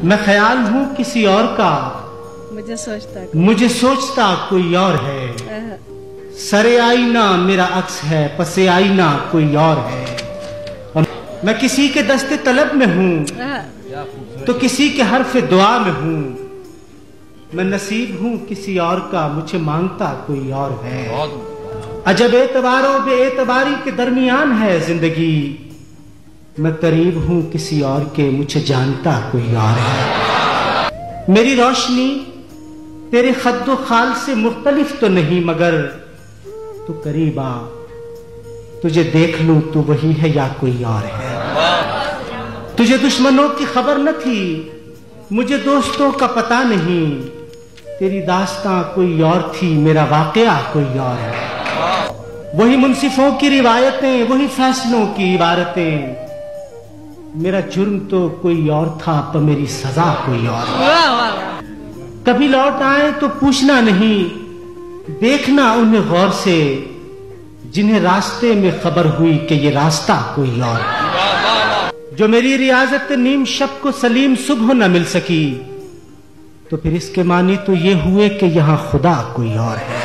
मैं ख्याल हूँ किसी और का, मुझे सोचता कोई और है। सरे आईना मेरा अक्स है, पसे आईना कोई और है। और मैं किसी के दस्ते तलब में हूँ तो किसी के हर्फ दुआ में हूँ। मैं नसीब हूँ किसी और का, मुझे मांगता कोई और है। अजब एतबारों बेएतबारी के दरमियान है जिंदगी। मैं करीब हूँ किसी और के, मुझे जानता कोई और है। मेरी रोशनी तेरे खद्दो खाल से मुख्तलिफ तो नहीं, मगर तू करीब आ, तुझे देख लूं तू वही है या कोई और है। तुझे दुश्मनों की खबर न थी, मुझे दोस्तों का पता नहीं। तेरी दास्तां कोई और थी, मेरा वाकया कोई और है। वही मुंसिफों की रिवायतें, वही फैसलों की इबारतें। मेरा जुर्म तो कोई और था, पर मेरी सजा कोई और है। कभी लौट आए तो पूछना नहीं, देखना उन्हें गौर से, जिन्हें रास्ते में खबर हुई कि ये रास्ता कोई और है। जो मेरी रियाजत नीम शब को सलीम सुबह न मिल सकी, तो फिर इसके मानी तो ये हुए कि यहां खुदा कोई और है।